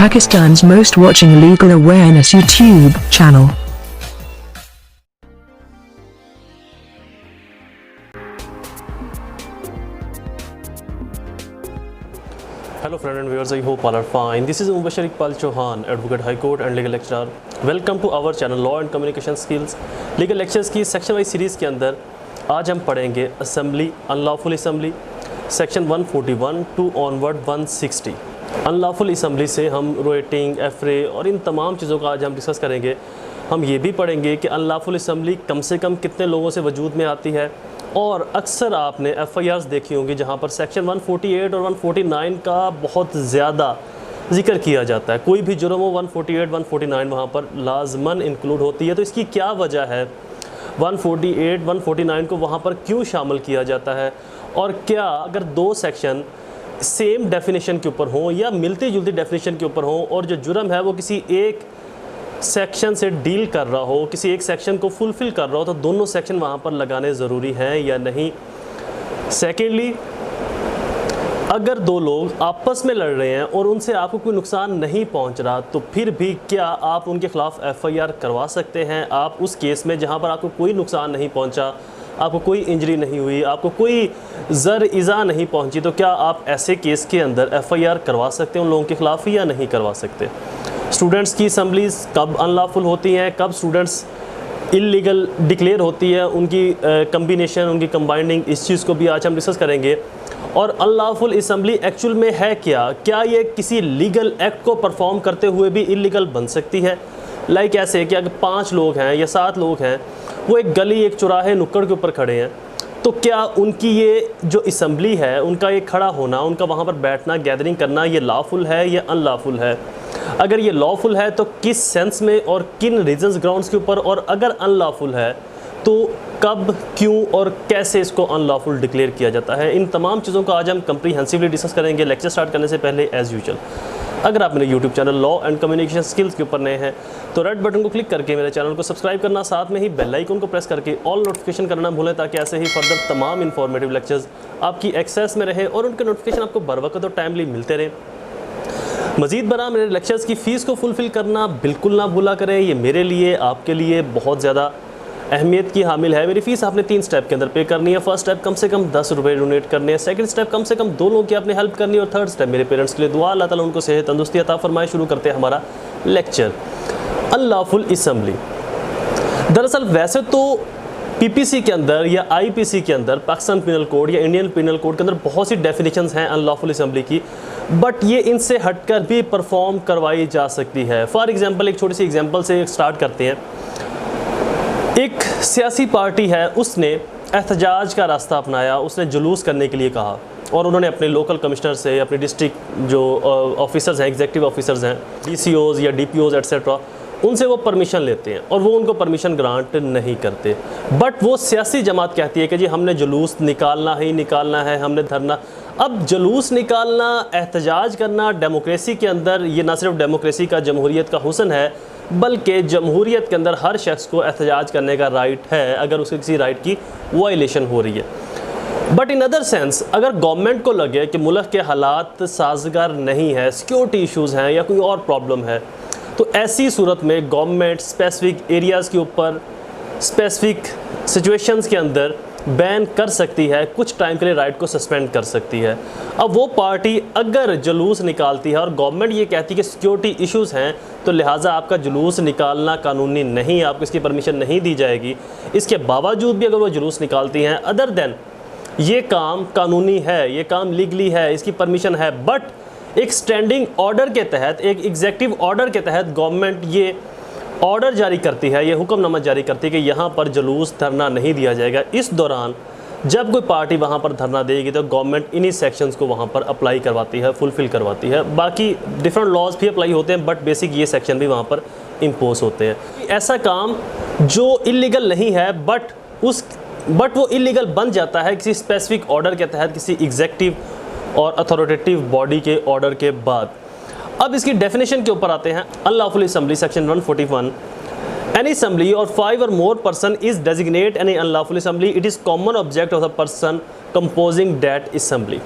Pakistan's most watching legal awareness YouTube channel. Hello friends and viewers, I hope all are fine. This is Mubashir Iqbal Chauhan, Advocate High Court and Legal Lecturer. Welcome to our channel Law and Communication Skills. Legal Lectures की section wise series के अंदर आज हम पढ़ेंगे assembly, unlawful assembly, section 141 to onward 160। Unlawful assembly से हम रोएटिंग, एफरे और इन तमाम चीज़ों का आज हम डिस्कस करेंगे। हम ये भी पढ़ेंगे कि अनलॉफुल असेंबली कम से कम कितने लोगों से वजूद में आती है, और अक्सर आपने FIRs देखी होंगी जहाँ पर सेक्शन 148 और 149 का बहुत ज़्यादा जिक्र किया जाता है। कोई भी जुर्म हो 148, 149 वहाँ पर लाजमन इंक्लूड होती है। तो इसकी क्या वजह है, 148, 149 को वहाँ पर क्यों शामिल किया जाता है, और क्या अगर दो सेक्शन सेम डेफिनेशन के ऊपर हों या मिलती जुलती डेफिनेशन के ऊपर हों और जो जुर्म है वो किसी एक सेक्शन से डील कर रहा हो, किसी एक सेक्शन को फुलफ़िल कर रहा हो, तो दोनों सेक्शन वहाँ पर लगाने ज़रूरी हैं या नहीं। सेकेंडली, अगर दो लोग आपस में लड़ रहे हैं और उनसे आपको कोई नुकसान नहीं पहुँच रहा, तो फिर भी क्या आप उनके ख़िलाफ़ FIR करवा सकते हैं। आप उस केस में जहाँ पर आपको कोई नुकसान नहीं पहुँचा, आपको कोई इंजरी नहीं हुई, आपको कोई ज़र इज़ा नहीं पहुँची, तो क्या आप ऐसे केस के अंदर FIR करवा सकते हैं उन लोगों के ख़िलाफ़ या नहीं करवा सकते। स्टूडेंट्स की असम्बलीज़ कब अनलॉफुल होती हैं, कब स्टूडेंट्स इलीगल डिक्लेयर होती है, उनकी कम्बिनेशन, उनकी कंबाइनिंग, इस चीज़ को भी आज हम डिस्कस करेंगे। और अनलॉफुल असम्बली एक्चुअल में है क्या ये किसी लीगल एक्ट को परफॉर्म करते हुए भी इलीगल बन सकती है। लाइक ऐसे कि अगर 5 लोग हैं या 7 लोग हैं, वो एक गली, एक चौराहे, नुक्कड़ के ऊपर खड़े हैं, तो क्या उनकी ये जो असम्बली है, उनका ये खड़ा होना, उनका वहाँ पर बैठना, गैदरिंग करना, ये लॉफुल है या अनलॉफुल है। अगर ये लॉफुल है तो किस सेंस में और किन रीजंस ग्राउंड्स के ऊपर, और अगर अनलॉफुल है तो कब, क्यों और कैसे इसको अनलॉफुल डिक्लेयर किया जाता है। इन तमाम चीज़ों को आज हम कंप्रीहेंसिवली डिस्कस करेंगे। लेक्चर स्टार्ट करने से पहले एज़ यूजुअल, अगर आप मेरे YouTube channel law and communication skills के ऊपर नए हैं तो रेड बटन को क्लिक करके मेरे चैनल को सब्सक्राइब करना, साथ में ही बेल आइकन को प्रेस करके ऑल नोटिफिकेशन करना भूलें, ताकि ऐसे ही फर्दर तमाम इंफॉर्मेटिव लेक्चर्स आपकी एक्सेस में रहे और उनके नोटिफिकेशन आपको बर वक्त और टाइमली मिलते रहें। मज़ीद बरा मेरे लेक्चर्स की फ़ीस को फुलफ़िल करना बिल्कुल ना भूला करें। ये मेरे लिए, आपके लिए बहुत ज़्यादा अहमियत की हामिल है। मेरी फ़ीस आपने 3 स्टेप के अंदर पे करनी है। फर्स्ट स्टेप कम से कम 10 रुपये डोनेट करने हैं, सेकंड स्टेप कम से कम 2 लोगों की आपने हेल्प करनी है, और थर्ड स्टेप मेरे पेरेंट्स के लिए दुआ, अल्लाह ताला उनको सेहत तंदुरुस्ती अता फरमाए। शुरू करते हैं हमारा लेक्चर। अनलॉफुल असम्बली, दरअसल वैसे तो PPC के अंदर या IPC के अंदर, पाकिस्तान पिनल कोड या इंडियन पिनल कोड के अंदर बहुत सी डेफिनेशंस हैं अनलॉफुल असम्बली की, बट ये इनसे हटकर भी परफॉर्म करवाई जा सकती है। फॉर एग्जांपल, एक छोटी सी एग्जांपल से स्टार्ट करते हैं। एक सियासी पार्टी है, उसने एहतजाज का रास्ता अपनाया, उसने जुलूस करने के लिए कहा, और उन्होंने अपने लोकल कमिश्नर से, अपने डिस्ट्रिक्ट जो ऑफिसर्स हैं, एग्जीक्यूटिव ऑफिसर्स हैं, DCOs या DPOs एट्सेट्रा, उनसे वो परमिशन लेते हैं और वो उनको परमिशन ग्रांट नहीं करते। बट वो सियासी जमात कहती है कि जी हमने जुलूस निकालना ही निकालना है, हमने धरना। अब जुलूस निकालना, एहतजाज करना डेमोक्रेसी के अंदर, ये ना सिर्फ डेमोक्रेसी का, जमहूरियत का हुस्न है, बल्कि जमहूरियत के अंदर हर शख्स को एहतजाज करने का राइट है अगर उसके किसी राइट की वायलेशन हो रही है। बट इन अदर सेंस, अगर गवर्नमेंट को लगे कि मुल्क के हालात साजगार नहीं है, सिक्योरिटी इश्यूज़ हैं या कोई और प्रॉब्लम है, तो ऐसी सूरत में गवर्नमेंट स्पेसिफिक एरियाज़ के ऊपर, स्पेसिफिक सिचुएशंस के अंदर बैन कर सकती है, कुछ टाइम के लिए राइट को सस्पेंड कर सकती है। अब वो पार्टी अगर जुलूस निकालती है और गवर्नमेंट ये कहती है कि सिक्योरिटी इश्यूज़ हैं, तो लिहाजा आपका जुलूस निकालना कानूनी नहीं, आपको इसकी परमिशन नहीं दी जाएगी। इसके बावजूद भी अगर वो जुलूस निकालती हैं, अदर देन ये काम कानूनी है, ये काम लीगली है, इसकी परमिशन है, बट एक स्टैंडिंग ऑर्डर के तहत, एक एग्जीक्यूटिव ऑर्डर के तहत गवर्नमेंट ये ऑर्डर जारी करती है, ये हुक्मनामा जारी करती है कि यहाँ पर जुलूस धरना नहीं दिया जाएगा। इस दौरान जब कोई पार्टी वहाँ पर धरना देगी तो गवर्नमेंट इन्हीं सेक्शंस को वहाँ पर अप्लाई करवाती है, फुलफ़िल करवाती है। बाकी डिफरेंट लॉज भी अप्लाई होते हैं, बट बेसिक ये सेक्शन भी वहाँ पर इम्पोज होते हैं। ऐसा काम जो इलीगल नहीं है, बट वो इलीगल बन जाता है किसी स्पेसिफिक ऑर्डर के तहत, किसी एग्जीक्यूटिव और अथॉरिटेटिव बॉडी के ऑर्डर के बाद। अब इसकी डेफिनेशन के ऊपर आते हैं। Unlawful assembly, section 141, any assembly or 5 or more person is designate any unlawful assembly, it is common object of the person composing that assembly।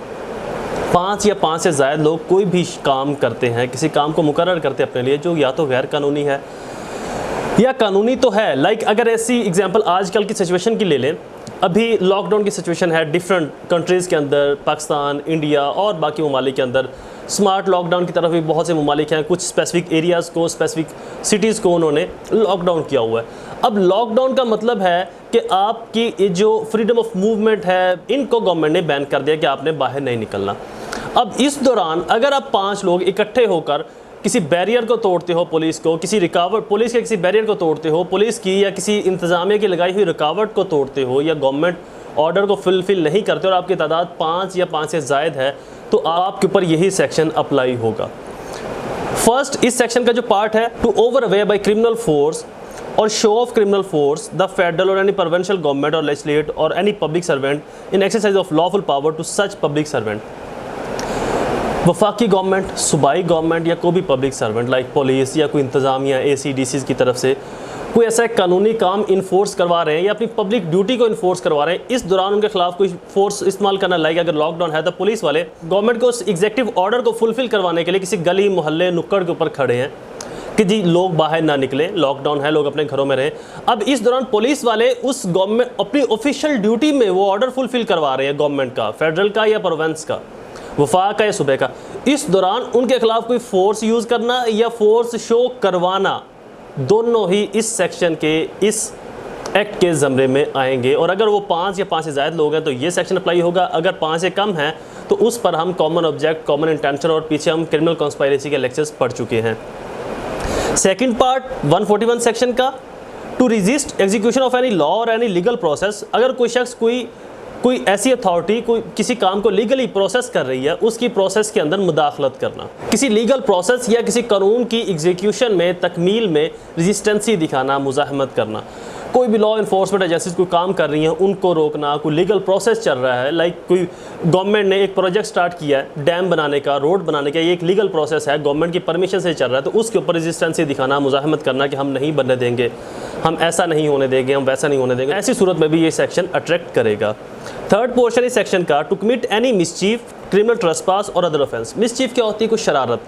5 या 5 से ज़्यादा लोग कोई भी काम करते हैं, किसी काम को मुकर्रर करते हैं अपने लिए, जो या तो गैर कानूनी है या कानूनी तो है। लाइक अगर ऐसी एग्जांपल आजकल की सिचुएशन की ले लें, अभी लॉकडाउन की सिचुएशन है डिफरेंट कंट्रीज़ के अंदर, पाकिस्तान, इंडिया और बाकी ममालिक के अंदर। स्मार्ट लॉकडाउन की तरफ भी बहुत से ममालिक हैं, कुछ स्पेसिफिक एरियाज़ को, स्पेसिफिक सिटीज़ को उन्होंने लॉकडाउन किया हुआ है। अब लॉकडाउन का मतलब है कि आपकी जो फ्रीडम ऑफ मूवमेंट है, इनको गवर्नमेंट ने बैन कर दिया कि आपने बाहर नहीं निकलना। अब इस दौरान अगर आप 5 लोग इकट्ठे होकर किसी बैरियर को तोड़ते हो, पुलिस के किसी बैरियर को तोड़ते हो, पुलिस की या किसी इंतज़ामिया की लगाई हुई रुकावट को तोड़ते हो, या गवर्नमेंट ऑर्डर को फुलफिल नहीं करते और आपकी तादाद 5 या 5 से ज़ायद है, तो आपके ऊपर यही सेक्शन अप्लाई होगा। फर्स्ट, इस सेक्शन का जो पार्ट है, to overawe by criminal force or show of criminal force the federal or any provincial government or legislate or any public servant in exercise of lawful power to such public servant. वफाकी government, सूबाई government या कोई भी public servant like police या कोई इंतज़ामिया ACDCs की तरफ से कोई ऐसा कानूनी काम इन्फोर्स करवा रहे हैं या अपनी पब्लिक ड्यूटी को इन्फोर्स करवा रहे हैं, इस दौरान उनके खिलाफ कोई फोर्स इस्तेमाल करना, लाइक अगर लॉकडाउन है तो पुलिस वाले गवर्नमेंट को उस एग्जेक्टिव ऑर्डर को फुलफिल करवाने के लिए किसी गली, मोहल्ले, नुक्कड़ के ऊपर खड़े हैं कि जी लोग बाहर ना निकलें, लॉकडाउन है, लोग अपने घरों में रहें। अब इस दौरान पुलिस वाले उस गवर्नमेंट अपनी ऑफिशियल ड्यूटी में वो ऑर्डर फुलफिल करवा रहे हैं, गवर्नमेंट का, फेडरल का या प्रोविंस का, वफाक का या सूबे का। इस दौरान उनके खिलाफ कोई फोर्स यूज़ करना या फोर्स शो करवाना, दोनों ही इस सेक्शन के, इस एक्ट के ज़मरे में आएंगे। और अगर वो 5 या 5 से ज़्यादा लोग हैं तो ये सेक्शन अप्लाई होगा। अगर 5 से कम हैं तो उस पर हम कॉमन ऑब्जेक्ट, कॉमन इंटेंशन और पीछे हम क्रिमिनल कॉन्स्पायरेसी के लेक्चर्स पढ़ चुके हैं। सेकंड पार्ट 141 सेक्शन का, to resist execution of any law और एनी लीगल प्रोसेस। अगर कोई शख्स कोई ऐसी अथॉरिटी कोई किसी काम को लीगली प्रोसेस कर रही है, उसकी प्रोसेस के अंदर मुदाखलत करना, किसी लीगल प्रोसेस या किसी कानून की एग्जीक्यूशन में, तकमील में रेजिस्टेंसी दिखाना, मुज़ाहमत करना। कोई भी लॉ इन्फोर्समेंट एजेंसीज कोई काम कर रही हैं उनको रोकना, कोई लीगल प्रोसेस चल रहा है, लाइक कोई गवर्नमेंट ने एक प्रोजेक्ट स्टार्ट किया है डैम बनाने का, रोड बनाने का, ये एक लीगल प्रोसेस है, गवर्नमेंट की परमिशन से चल रहा है, तो उसके ऊपर रेजिस्टेंसी दिखाना, मुज़ाहमत करना कि हम नहीं बनने देंगे, हम ऐसा नहीं होने देंगे, हम वैसा नहीं होने देंगे। ऐसी सूरत में भी ये सेक्शन अट्रैक्ट करेगा। थर्ड पोर्शन इस सेक्शन का, to commit any mischief, criminal trespass और अदर ऑफेंस। मिसचीफ क्या होती है? कुछ शरारत,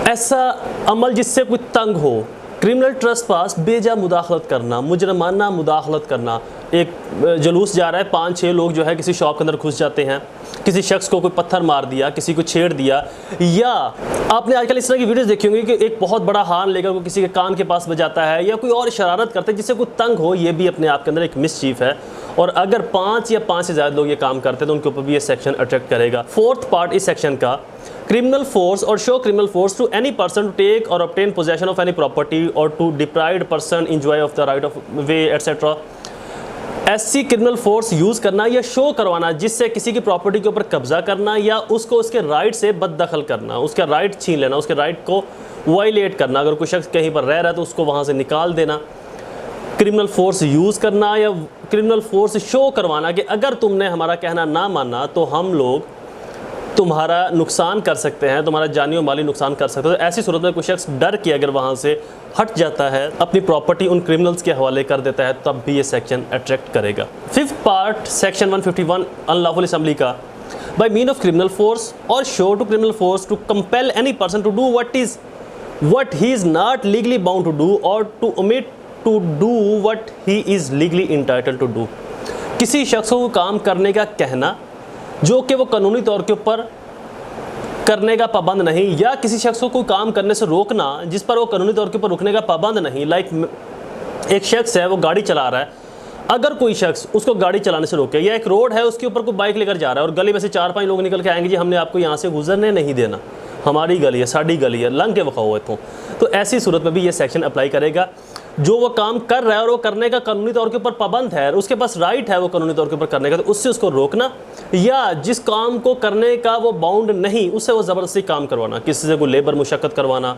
ऐसा अमल जिससे कोई तंग हो। क्रिमिनल ट्रेसपास, बेजा मुदाखलत करना, मुजरमाना मुदाखलत करना। एक जुलूस जा रहा है, 5-6 लोग जो है किसी शॉप के अंदर घुस जाते हैं, किसी शख्स को कोई पत्थर मार दिया, किसी को छेड़ दिया, या आपने आजकल इस तरह की वीडियोस देखी होंगी कि एक बहुत बड़ा हार्न लेकर कोई किसी के कान के पास बजाता है या कोई और शरारत करते हैं जिससे कोई तंग हो। ये भी अपने आप के अंदर एक मिसचीफ है, और अगर 5 या 5 से ज़्यादा लोग ये काम करते हैं तो उनके ऊपर भी ये सेक्शन अट्रैक्ट करेगा। फोर्थ पार्ट इस सेक्शन का, criminal force or show criminal force to any person to take or obtain possession of any property or to deprived person enjoy of the right of way etc. ऐसी criminal force use करना या show करवाना जिससे किसी की property के ऊपर कब्जा करना या उसको उसके राइट से बददखल करना, उसका राइट छीन लेना, उसके राइट को वायलेट करना। अगर कोई शख्स कहीं पर रह रहा है तो उसको वहाँ से निकाल देना। क्रिमिनल फोर्स यूज़ करना या क्रिमिनल फोर्स शो करवाना कि अगर तुमने हमारा कहना ना माना तो हम लोग तुम्हारा नुकसान कर सकते हैं, तुम्हारा जानी और माली नुकसान कर सकते हैं। तो ऐसी सूरत में कोई शख्स डर के अगर वहाँ से हट जाता है, अपनी प्रॉपर्टी उन क्रिमिनल्स के हवाले कर देता है, तब भी ये सेक्शन अट्रैक्ट करेगा। Fifth part section 151 unlawful assembly का, by mean of criminal force or show to criminal force to compel any person to do what he is not legally bound to do or to omit to do what he is legally entitled to do। किसी शख्स को काम करने का कहना जो कि वो कानूनी तौर के ऊपर करने का पाबंद नहीं, या किसी शख्स को कोई काम करने से रोकना जिस पर वो कानूनी तौर के ऊपर रुकने का पाबंद नहीं। लाइक एक शख्स है, वो गाड़ी चला रहा है, अगर कोई शख्स उसको गाड़ी चलाने से रोके, या एक रोड है उसके ऊपर कोई बाइक लेकर जा रहा है और गली में से 4-5 लोग निकल के आएंगे, जी हमने आपको यहाँ से गुजरने नहीं देना, हमारी गली है, साड़ी गली है, लंग के वक़ा हुए तो ऐसी सूरत में भी ये सेक्शन अप्लाई करेगा। जो वो काम कर रहा है और वो करने का कानूनी तौर के ऊपर पाबंद है, उसके पास राइट है वो कानूनी तौर के ऊपर करने का, तो उससे उसको रोकना, या जिस काम को करने का वो बाउंड नहीं उससे वो ज़बरदस्ती काम करवाना, किसी से कोई लेबर मुशक्क़त करवाना।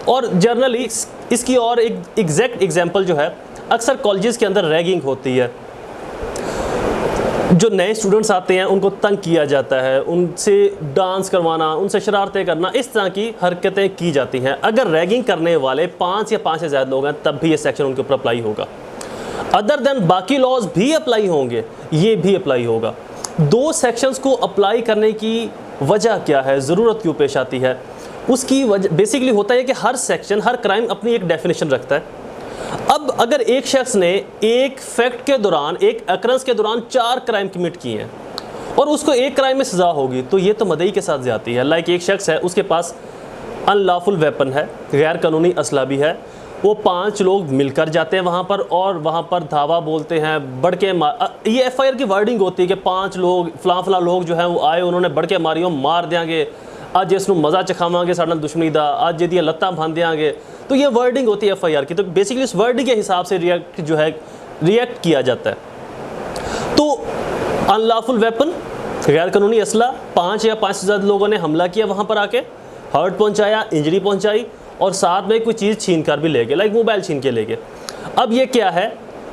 और जनरली इसकी और एक एग्जैक्ट एग्जांपल जो है, अक्सर कॉलेजेस के अंदर रैगिंग होती है, जो नए स्टूडेंट्स आते हैं उनको तंग किया जाता है, उनसे डांस करवाना, उनसे शरारतें करना, इस तरह की हरकतें की जाती हैं। अगर रैगिंग करने वाले 5 या 5 से ज़्यादा लोग हैं तब भी ये सेक्शन उनके ऊपर अप्लाई होगा। अदर देन बाकी लॉज भी अप्लाई होंगे, ये भी अप्लाई होगा। दो सेक्शंस को अप्लाई करने की वजह क्या है, ज़रूरत क्यों पेश आती है? उसकी वजह बेसिकली होता है कि हर सेक्शन, हर क्राइम अपनी एक डेफिनेशन रखता है। अब अगर एक शख्स ने एक फैक्ट के दौरान, एक अकरेंस के दौरान 4 क्राइम कमिट किए हैं और उसको एक क्राइम में सज़ा होगी, तो ये तो मदई के साथ ज़्यादती है। लाइक एक शख्स है, उसके पास अनलॉफुल वेपन है, गैर कानूनी असला भी है, वो 5 लोग मिलकर जाते हैं वहाँ पर और वहाँ पर धावा बोलते हैं, बढ़के ये FIR की वर्डिंग होती है कि 5 लोग फलां लोग जो हैं वो आए, उन्होंने बढ़के मारियों मार देंगे, अज इसनों मज़ा चखावांगे साढ़े दुश्मनी दा, अज ये लत्तां भन देंगे। तो ये वर्डिंग होती है FIR की। तो बेसिकली इस वर्डिंग के हिसाब से रिएक्ट किया जाता है। तो अनलॉफुल वेपन, गैर कानूनी असला, 5 या 5 से ज़्यादा लोगों ने हमला किया, वहाँ पर आके हर्ट पहुँचाया, इंजरी पहुँचाई और साथ में कोई चीज़ छीन कर भी ले गए, लाइक मोबाइल छीन के ले गए। अब ये क्या है?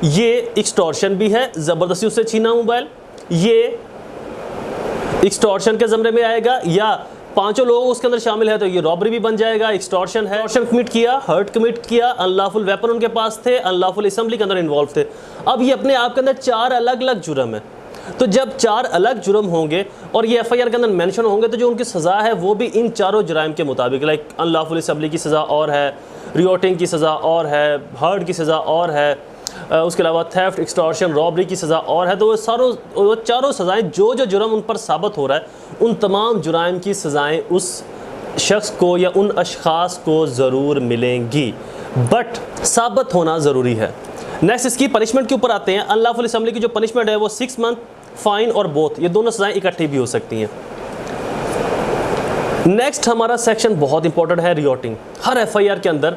ये एक्सटॉर्शन भी है, ज़बरदस्ती उससे छीना मोबाइल, ये एक्सटॉर्शन के ज़मरे में आएगा, या 5 लोग उसके अंदर शामिल है तो ये रॉबरी भी बन जाएगा, एक्सटॉर्शन है। एक्सटॉर्शन कमिट किया, हर्ट कमिट किया, अनलॉफुल वेपन उनके पास थे, अनलॉफुल असेंबली के अंदर इन्वॉल्व थे। अब ये अपने आप के अंदर 4 अलग अलग जुर्म है। तो जब 4 अलग जुर्म होंगे और ये FIR के अंदर मेंशन होंगे, तो जो उनकी सज़ा है वो भी इन चारों जुराइम के मुताबिक, लाइक अनलॉफुल असेंबली की सज़ा और है, रियोटिंग की सज़ा और है, हर्ट की सज़ा और है, उसके अलावा थेफ्ट, एक्सटॉर्शन, रॉबरी की सज़ा और है। तो वो चारों सज़ाएँ, जो जुर्म उन पर साबित हो रहा है, उन तमाम जुराइम की सज़ाएँ उस शख्स को या उन अशखास को ज़रूर मिलेंगी, बट साबित होना ज़रूरी है। नेक्स्ट इसकी पनिशमेंट के ऊपर आते हैं। अनलॉफुल असेंबली की जो पनिशमेंट है वो 6 मंथ, फाइन और बोथ, ये दोनों सज़ाएँ इकट्ठी भी हो सकती हैं। नेक्स्ट हमारा सेक्शन बहुत इंपॉर्टेंट है, रियोटिंग। हर FIR के अंदर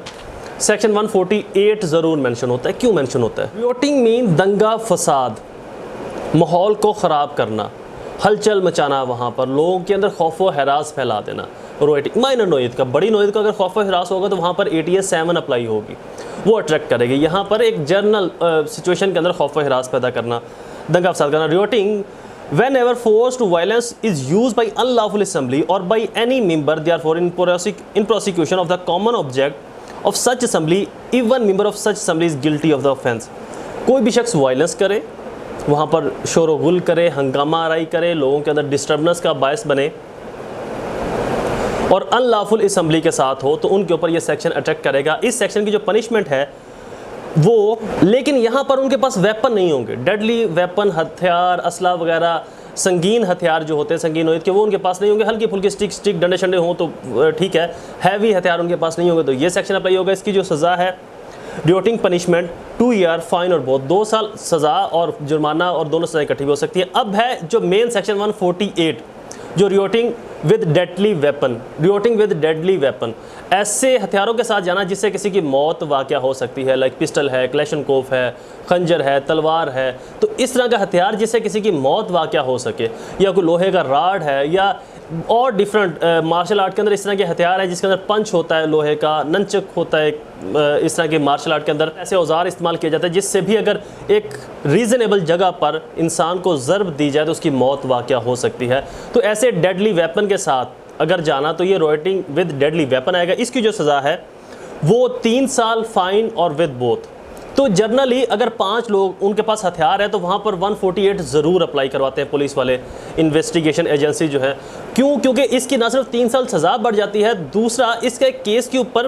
सेक्शन 148 ज़रूर मेंशन होता है। क्यों मेंशन होता है? रियोटिंग मीन दंगा फसाद, माहौल को ख़राब करना, हलचल मचाना, वहाँ पर लोगों के अंदर खौफ व हरास फैला देना। रोटिंग माइनर नोयत का, बड़ी नोयत का अगर खौफ व हरास होगा तो वहाँ पर ATS 7 अप्लाई होगी, वो अट्रैक्ट करेगी। यहाँ पर एक जनरल सिचुएशन के अंदर खौफ व हरास पैदा करना, दंगा फसाद करना। रियोटिंग whenever force to violence is used by unlawful assembly or by any member, therefore in prosecution of the common object of such assembly, even member of such assembly is guilty of the offence। कोई भी शख्स violence करे, वहाँ पर शोर व गुल करे, हंगामा आराई करे, लोगों के अंदर डिस्टर्बेंस का बायस बने और अनलॉफुल असेंबली के साथ हो, तो उनके ऊपर ये सेक्शन अट्रैक्ट करेगा। इस सेक्शन की जो पनिशमेंट है वो, लेकिन यहाँ पर उनके पास वेपन नहीं होंगे, डेडली वेपन, हथियार, असला वगैरह, संगीन हथियार जो होते हैं संगीन नोयत के, वो उनके पास नहीं होंगे। हल्के फुल्के स्टिक डंडे शंडे हों तो ठीक है, हैवी हथियार उनके पास नहीं होंगे, तो ये सेक्शन अप्लाई होगा। इसकी जो सज़ा है, रियोटिंग पनिशमेंट 2 ईयर, फाइन और बहुत, 2 साल सज़ा और जुर्माना और दोनों सज़ाएँ इकट्ठी हो सकती है। अब है जो मेन सेक्शन 148, जो rioting with deadly weapon. Rioting with deadly weapon, ऐसे हथियारों के साथ जाना जिससे किसी की मौत वाक़या हो सकती है, लाइक पिस्टल है, क्लैशनकोफ है, खंजर है, तलवार है। तो इस तरह का हथियार जिससे किसी की मौत वाक़या हो सके, या कोई लोहे का राड है, या और डिफरेंट मार्शल आर्ट के अंदर इस तरह के हथियार है जिसके अंदर पंच होता है, लोहे का नंचक होता है। इस तरह के मार्शल आर्ट के अंदर ऐसे औजार इस्तेमाल किया जाता है जिससे भी अगर एक रीज़नेबल जगह पर इंसान को ज़र्ब दी जाए तो उसकी मौत वाक़या हो सकती है। तो ऐसे डेडली वेपन के साथ अगर जाना तो ये रियोटिंग विद डेडली वेपन आएगा। इसकी जो सज़ा है वो 3 साल, फाइन और विद बोथ। तो जनरली अगर 5 लोग उनके पास हथियार है तो वहाँ पर 148 ज़रूर अप्लाई करवाते हैं पुलिस वाले, इन्वेस्टिगेशन एजेंसी जो है। क्यों? क्योंकि इसकी ना सिर्फ 3 साल सज़ा बढ़ जाती है, दूसरा इसके केस के ऊपर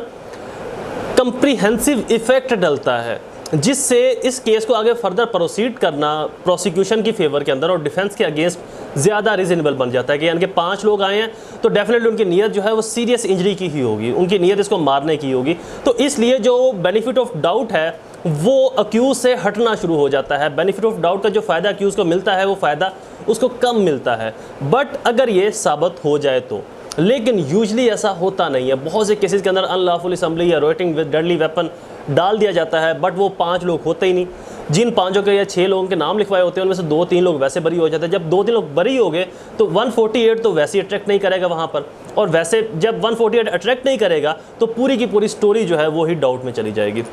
कंप्रीहेंसिव इफ़ेक्ट डलता है, जिससे इस केस को आगे फर्दर प्रोसीड करना प्रोसिक्यूशन की फेवर के अंदर और डिफेंस के अगेंस्ट ज़्यादा रीजनेबल बन जाता है। कि यानी कि 5 लोग आए हैं तो डेफिनेटली उनकी नीयत जो है वो सीरियस इंजरी की ही होगी, उनकी नीयत इसको मारने की होगी। तो इसलिए जो बेनिफिट ऑफ डाउट है वो अक्यूज़ से हटना शुरू हो जाता है। बेनिफिट ऑफ डाउट का जो फ़ायदा अक्यूज़ को मिलता है वो फ़ायदा उसको कम मिलता है, बट अगर ये साबित हो जाए तो। लेकिन यूजली ऐसा होता नहीं है। बहुत से केसेस के अंदर अनलॉफुल असेंबली या रियोटिंग विद डेडली वेपन डाल दिया जाता है, बट वो 5 लोग होते ही नहीं। जिन 5 के या 6 लोगों के नाम लिखवाए होते हैं उनमें से 2-3 लोग वैसे बरी हो जाते हैं। जब 2-3 लोग बरी हो गए तो 148 तो वैसे ही अट्रैक्ट नहीं करेगा वहाँ पर, और वैसे जब 148 अट्रैक्ट नहीं करेगा तो पूरी की पूरी स्टोरी जो है वो ही डाउट में चली जाएगी।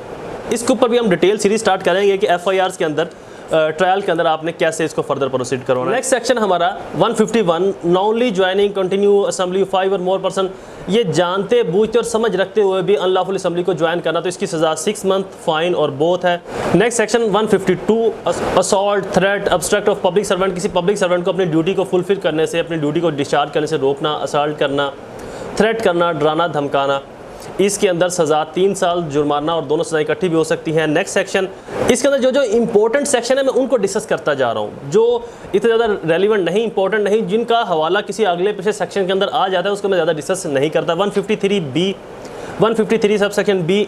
इसके ऊपर भी हम डिटेल सीरीज स्टार्ट करेंगे कि FIRs के अंदर ट्रायल के अंदर आपने कैसे इसको फर्दर प्रोसीड करवाना। नेक्स्ट सेक्शन हमारा 151, नॉनली ज्वाइनिंग कंटिन्यू असेंबली 5 और मोर पर्सन, ये जानते बूझते और समझ रखते हुए भी अनलॉफुल असेंबली को ज्वाइन करना, तो इसकी सज़ा 6 मंथ, फाइन और बोथ है। Next section 152, assault, threat, abstract of public servant, किसी पब्लिक सर्वेंट को अपनी ड्यूटी को फुलफिल करने से, अपनी ड्यूटी को डिस्चार्ज करने से रोकना, असॉल्ट करना, थ्रेट करना, डराना धमकाना, इसके अंदर सज़ा 3 साल, जुर्माना और दोनों सज़ाएं इकट्ठी भी हो सकती हैं। नेक्स्ट सेक्शन, इसके अंदर जो इंपॉर्टेंट सेक्शन है मैं उनको डिस्कस करता जा रहा हूँ, जो इतने ज़्यादा रेलिवेंट नहीं, इंपॉर्टेंट नहीं, जिनका हवाला किसी अगले पिछले सेक्शन के अंदर आ जाता है, उसको मैं ज़्यादा डिस्कस नहीं करता। 153B, 153 sub section B,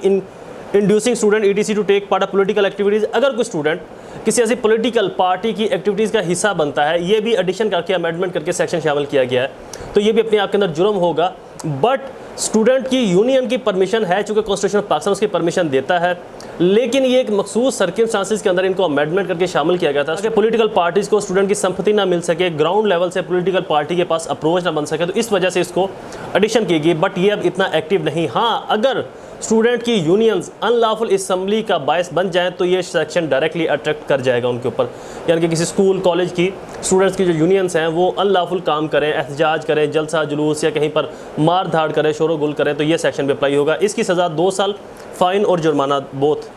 inducing student ETC to take part of political activities, अगर कोई स्टूडेंट किसी ऐसी पॉलिटिकल पार्टी की एक्टिविटीज़ का हिस्सा बनता है, ये भी एडिशन करके अमेंडमेंट करके सेक्शन शामिल किया गया है, तो ये भी अपने आप के अंदर जुर्म होगा। बट स्टूडेंट की यूनियन की परमिशन है, चूँकि कॉन्स्टिट्यूशन ऑफ पाकिस्तान उसकी परमिशन देता है, लेकिन ये एक मखसूस सर्कमस्टांसेस के अंदर इनको अमेंडमेंट करके शामिल किया गया था कि पॉलिटिकल पार्टीज़ को स्टूडेंट की संपत्ति ना मिल सके, ग्राउंड लेवल से पॉलिटिकल पार्टी के पास अप्रोच ना बन सके, तो इस वजह से इसको एडिशन की गई। बट ये अब इतना एक्टिव नहीं। हाँ, अगर स्टूडेंट की यूनियंस अनलॉफुल असेंबली का बायस बन जाए तो ये सेक्शन डायरेक्टली अट्रैक्ट कर जाएगा उनके ऊपर, यानी कि किसी स्कूल कॉलेज की स्टूडेंट्स की जो यूनियंस हैं वो अनलॉफुल काम करें, एहतजाज करें, जलसा जुलूस या कहीं पर मार धाड़ करें, शोर गुल करें, तो ये सेक्शन पे अप्लाई होगा। इसकी सज़ा 2 साल, फाइन और जुर्माना both.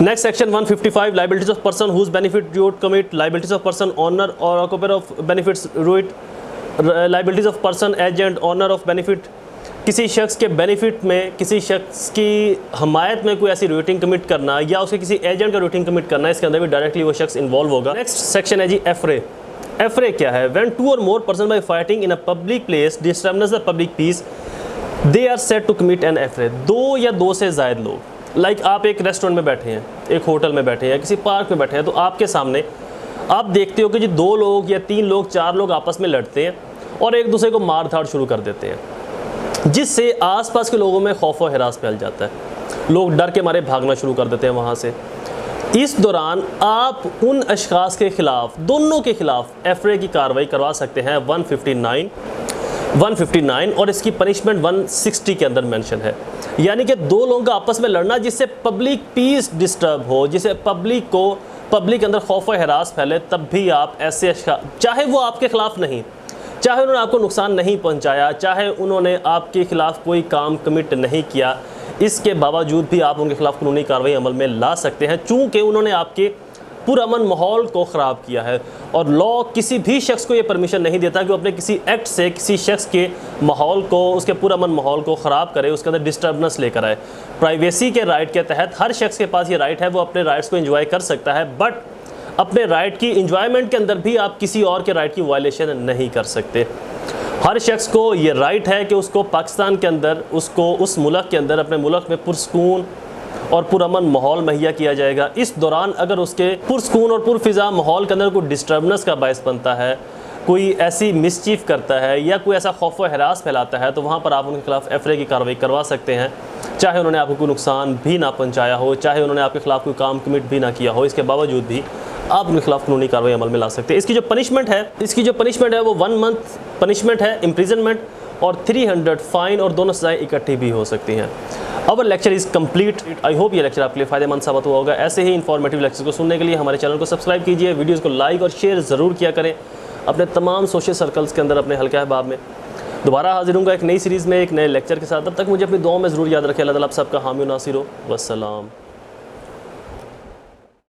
Next section 155, liabilities of person whose benefit due commit, liabilities of person owner or occupier of benefits riot, liabilities of person agent owner of benefit, किसी शख्स के बेनिफिट में किसी शख्स की हमायत में कोई ऐसी रूटिंग कमिट करना या उसके किसी एजेंट का रूटिंग कमिट करना, इसके अंदर भी डायरेक्टली वो शख्स इन्वॉल्व होगा। नेक्स्ट सेक्शन है जी एफरे। एफरे क्या है? When 2 or more person by fighting in a public place disturbance the public peace they are said to commit an affray. 2 या 2 से ज़ायद लोग, लाइक आप एक रेस्टोरेंट में बैठे हैं, एक होटल में बैठे हैं, किसी पार्क में बैठे हैं, तो आपके सामने आप देखते हो कि जी 2 लोग या 3 लोग 4 लोग आपस में लड़ते हैं और एक दूसरे को मार धाड़ शुरू कर देते हैं, जिससे आसपास के लोगों में खौफ और हिरास फैल जाता है, लोग डर के मारे भागना शुरू कर देते हैं वहाँ से। इस दौरान आप उन अशखास के ख़िलाफ़, दोनों के ख़िलाफ़ एफरे की कार्रवाई करवा सकते हैं 159 और इसकी पनिशमेंट 160 के अंदर मेंशन है। यानी कि 2 लोगों का आपस में लड़ना जिससे पब्लिक पीस डिस्टर्ब हो, जिससे पब्लिक के अंदर खौफ और हिरास फैले, तब भी आप ऐसे अशखास, चाहे वो आपके ख़िलाफ़ नहीं, चाहे उन्होंने आपको नुकसान नहीं पहुंचाया, चाहे उन्होंने आपके खिलाफ़ कोई काम कमिट नहीं किया, इसके बावजूद भी आप उनके खिलाफ़ कानूनी कार्रवाई अमल में ला सकते हैं, चूँकि उन्होंने आपके पुरअमन माहौल को ख़राब किया है। और लॉ किसी भी शख्स को ये परमिशन नहीं देता कि वो अपने किसी एक्ट से किसी शख्स के माहौल को, उसके पुरअमन माहौल को ख़राब करे, उसके अंदर डिस्टर्बनेस लेकर आए। प्राइवेसी के राइट के तहत हर शख्स के पास ये राइट है, वो अपने राइट्स को एंजॉय कर सकता है, बट अपने राइट की इंजॉयमेंट के अंदर भी आप किसी और के राइट की वायलेशन नहीं कर सकते। हर शख्स को ये राइट है कि उसको पाकिस्तान के अंदर, उसको उस मुल्क के अंदर, अपने मुल्क में पुरसकून और पुरअमन माहौल मुहैया किया जाएगा। इस दौरान अगर उसके पुरसकून और पुरफिज़ा माहौल के अंदर कोई डिस्टर्बनेस का बायस बनता है, कोई ऐसी मिसचीफ करता है या कोई ऐसा खौफ व हिरास फैलाता है, तो वहाँ पर आप उनके खिलाफ़ एफरे की कार्रवाई करवा सकते हैं, चाहे उन्होंने आपको कोई नुकसान भी ना पहुँचाया हो, चाहे उन्होंने आपके खिलाफ़ कोई काम कमिट भी ना किया हो, इसके बावजूद भी आप उनके खिलाफ कानूनी कार्रवाई अमल में ला सकते हैं। इसकी जो पनिशमेंट है वो 1 मंथ पनिशमेंट है, इम्प्रिजनमेंट, और 300 फाइन, और दोनों सजाएं इकट्ठी भी हो सकती हैं। Our lecture is complete. I hope ये लेक्चर आपके लिए फ़ायदेमंद साबित हुआ होगा। ऐसे ही इन्फॉर्मेटिव लेक्चर को सुनने के लिए हमारे चैनल को सब्सक्राइब कीजिए, वीडियोज़ को लाइक और शेयर ज़रूर किया करें अपने तमाम सोशल सर्कल्स के अंदर, अपने हल्के अहबाब में। दोबारा हाजिर हूँगा एक नई सीरीज़ में, एक नए लेक्चर के साथ। तब तक मुझे अपनी दुआओं में ज़रूर याद रखें। अल्लाह ताला आप सबका हामी नासिर हो। वस्सलाम।